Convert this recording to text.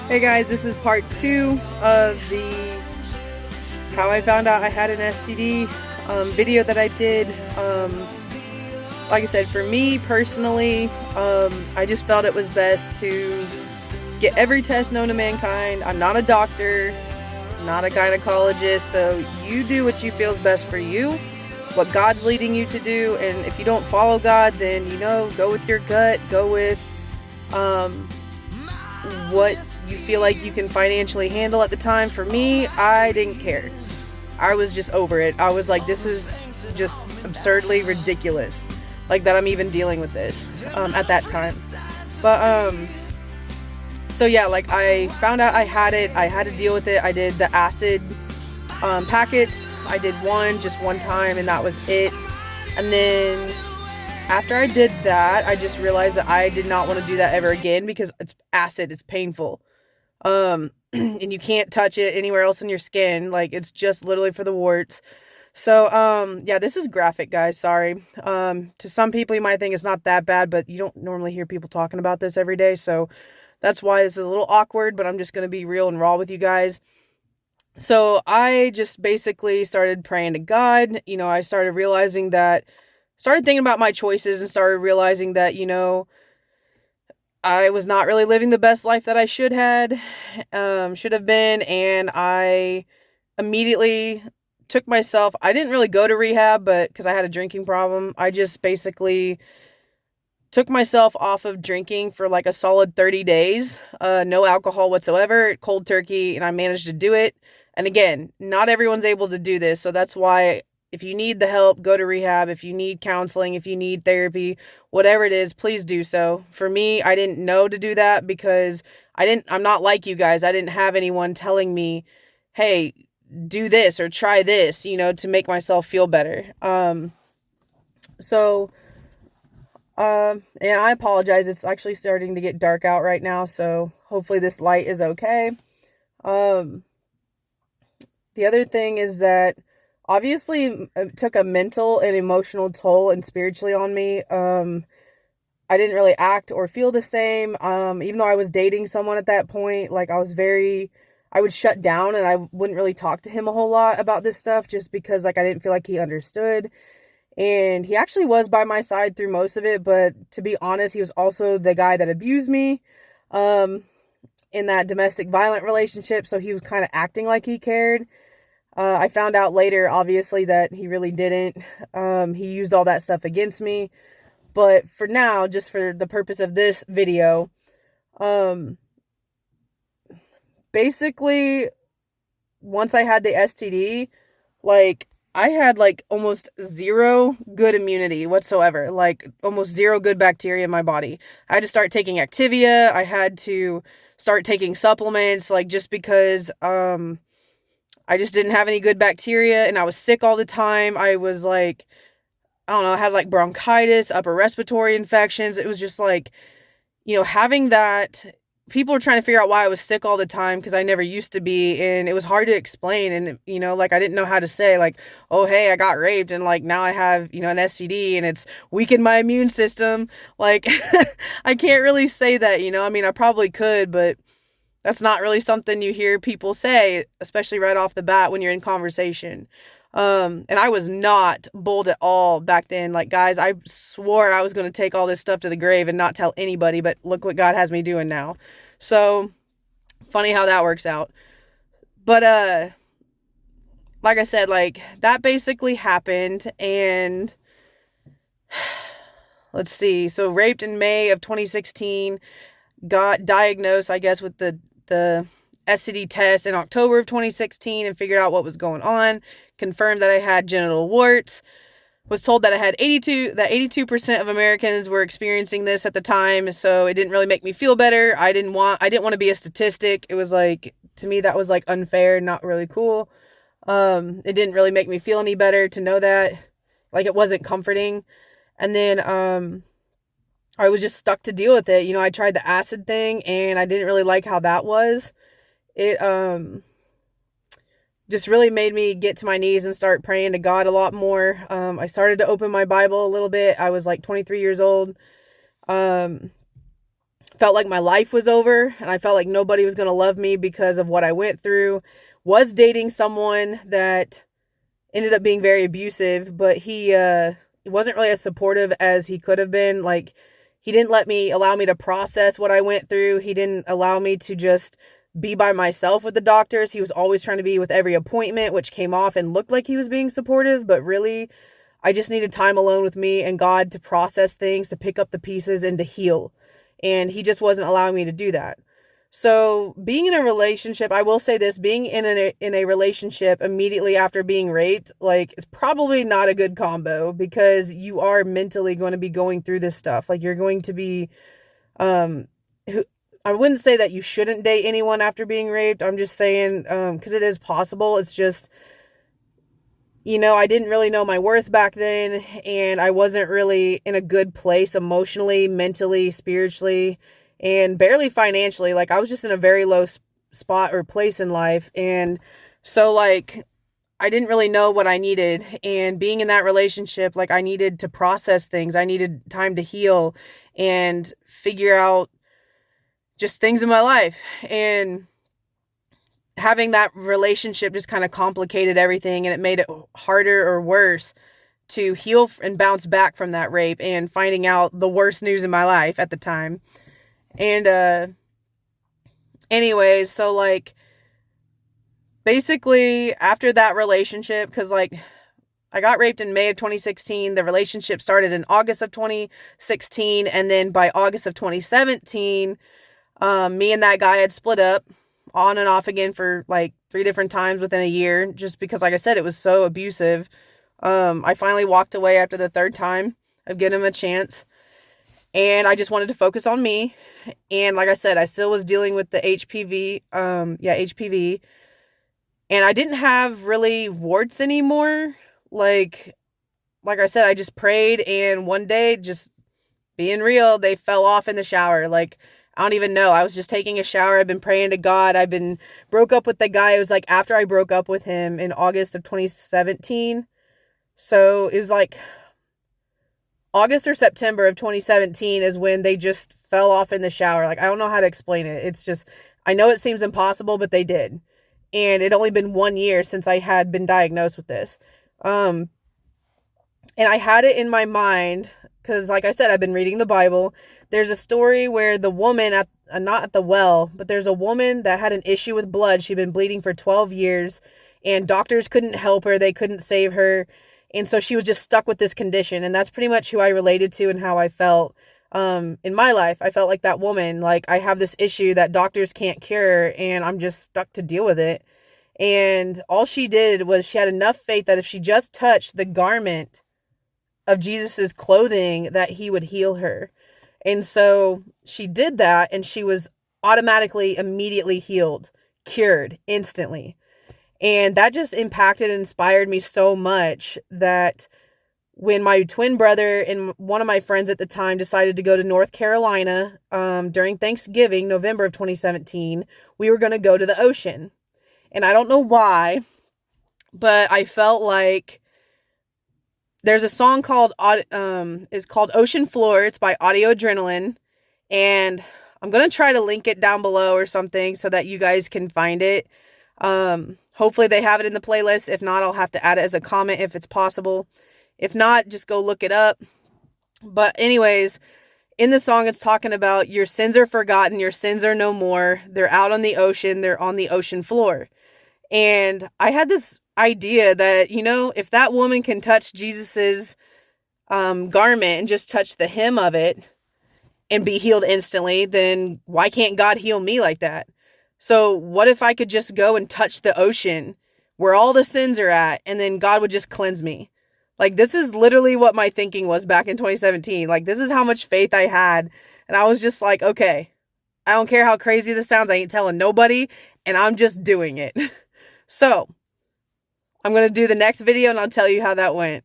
Hey guys, this is part 2 of the how I found out I had an STD video that I did. Like I said, for me personally, I just felt it was best to get every test known to mankind. I'm not a doctor, not a gynecologist, so you do what you feel is best for you, what God's leading you to do, and if you don't follow God, then go with your gut, go with what you feel like you can financially handle at the time. For me, I didn't care. I was just over it. I was like, this is just absurdly ridiculous, like that I'm even dealing with this at that time. But so yeah, like I found out I had it. I had to deal with it. I did the acid packets. I did just one time, and that was it. And then after I did that, I just realized that I did not want to do that ever again because it's acid. It's painful. And you can't touch it anywhere else in your skin. Like, it's just literally for the warts. So, yeah, this is graphic, guys. Sorry. To some people, you might think it's not that bad, but you don't normally hear people talking about this every day. So that's why this is a little awkward, but I'm just going to be real and raw with you guys. So I just basically started praying to God. I started thinking about my choices and started realizing that, I was not really living the best life that I should have been, and I immediately took myself. I didn't really go to rehab, but because I had a drinking problem, I just basically took myself off of drinking for like a solid 30 days, no alcohol whatsoever, cold turkey, and I managed to do it. And again, not everyone's able to do this, so that's why if you need the help, go to rehab. If you need counseling, if you need therapy, whatever it is, please do so. For me, I didn't know to do that because I'm not like you guys. I didn't have anyone telling me, hey, do this or try this, to make myself feel better. So, and I apologize. It's actually starting to get dark out right now, so hopefully this light is okay. The other thing is that obviously it took a mental and emotional toll and spiritually on me. I didn't really act or feel the same. Even though I was dating someone at that point, like I would shut down and I wouldn't really talk to him a whole lot about this stuff just because like I didn't feel like he understood. And he actually was by my side through most of it, but to be honest, he was also the guy that abused me in that domestic violent relationship, so he was kind of acting like he cared. I found out later, obviously, that he really didn't. He used all that stuff against me. But for now, just for the purpose of this video, basically, once I had the STD, like, I had, like, almost zero good immunity whatsoever. Like, almost zero good bacteria in my body. I had to start taking Activia. I had to start taking supplements, like, just because, I just didn't have any good bacteria, and I was sick all the time. I was like, I don't know, I had like bronchitis, upper respiratory infections. It was just like, having that, people were trying to figure out why I was sick all the time because I never used to be, and it was hard to explain. And, like I didn't know how to say, like, oh, hey, I got raped, and like now I have, an STD, and it's weakened my immune system. Like, I can't really say that, I mean, I probably could, but that's not really something you hear people say, especially right off the bat when you're in conversation. And I was not bold at all back then. Like, guys, I swore I was going to take all this stuff to the grave and not tell anybody, but look what God has me doing now. So, funny how that works out. But, like I said, like, that basically happened, and let's see. So, raped in May of 2016, got diagnosed, I guess, with the STD test in October of 2016 and figured out what was going on, confirmed that I had genital warts, was told that 82% of Americans were experiencing this at the time, so it didn't really make me feel better. I didn't want to be a statistic. It was like, to me, that was like unfair, not really cool. It didn't really make me feel any better to know that. Like, it wasn't comforting. And then I was just stuck to deal with it. I tried the acid thing and I didn't really like how that was. It just really made me get to my knees and start praying to God a lot more. I started to open my Bible a little bit. I was like 23 years old. Felt like my life was over, and I felt like nobody was going to love me because of what I went through. Was dating someone that ended up being very abusive, but he wasn't really as supportive as he could have been. Like, he didn't allow me to process what I went through. He didn't allow me to just be by myself with the doctors. He was always trying to be with every appointment, which came off and looked like he was being supportive, but really I just needed time alone with me and God to process things, to pick up the pieces and to heal. And he just wasn't allowing me to do that. So being in a relationship, I will say this, being in a relationship immediately after being raped, like, is probably not a good combo, because you are mentally going to be going through this stuff. Like, you're going to be, I wouldn't say that you shouldn't date anyone after being raped. I'm just saying, because it is possible. It's just, I didn't really know my worth back then, and I wasn't really in a good place emotionally, mentally, spiritually, and barely financially. Like, I was just in a very low spot or place in life. And so, like, I didn't really know what I needed. And being in that relationship, like, I needed to process things. I needed time to heal and figure out just things in my life. And having that relationship just kind of complicated everything, and it made it harder or worse to heal and bounce back from that rape, and finding out the worst news in my life at the time. And anyways, so, like, basically after that relationship, because, like, I got raped in May of 2016, the relationship started in August of 2016, and then by August of 2017, me and that guy had split up on and off again for like 3 different times within a year, just because, like I said, it was so abusive. I finally walked away after the 3rd time of giving him a chance, and I just wanted to focus on me. And like I said, I still was dealing with the HPV, HPV, and I didn't have really warts anymore. Like I said, I just prayed, and one day, just being real, they fell off in the shower. Like, I don't even know. I was just taking a shower. I've been praying to God. Broke up with the guy. It was like after I broke up with him in August of 2017. So it was like August or September of 2017 is when they just fell off in the shower. Like, I don't know how to explain it. It's just, I know it seems impossible, but they did. And it only been 1 year since I had been diagnosed with this. And I had it in my mind, because, like I said, I've been reading the Bible. There's a story where the woman not at the well, but there's a woman that had an issue with blood. She'd been bleeding for 12 years, and doctors couldn't help her. They couldn't save her. And so she was just stuck with this condition. And that's pretty much who I related to and how I felt in my life. I felt like that woman. Like, I have this issue that doctors can't cure, and I'm just stuck to deal with it. And all she did was, she had enough faith that if she just touched the garment of Jesus's clothing, that he would heal her. And so she did that, and she was automatically, immediately healed, cured instantly. And that just impacted and inspired me so much that when my twin brother and one of my friends at the time decided to go to North Carolina during Thanksgiving, November of 2017, we were going to go to the ocean. And I don't know why, but I felt like, there's a song called Ocean Floor. It's by Audio Adrenaline. And I'm going to try to link it down below or something so that you guys can find it. Hopefully they have it in the playlist. If not, I'll have to add it as a comment if it's possible. If not, just go look it up. But anyways, in the song, it's talking about your sins are forgotten. Your sins are no more. They're out on the ocean. They're on the ocean floor. And I had this idea that, if that woman can touch Jesus's garment and just touch the hem of it and be healed instantly, then why can't God heal me like that? So what if I could just go and touch the ocean where all the sins are at, and then God would just cleanse me? Like, this is literally what my thinking was back in 2017. Like, this is how much faith I had. And I was just like, okay, I don't care how crazy this sounds. I ain't telling nobody, and I'm just doing it. So I'm going to do the next video, and I'll tell you how that went.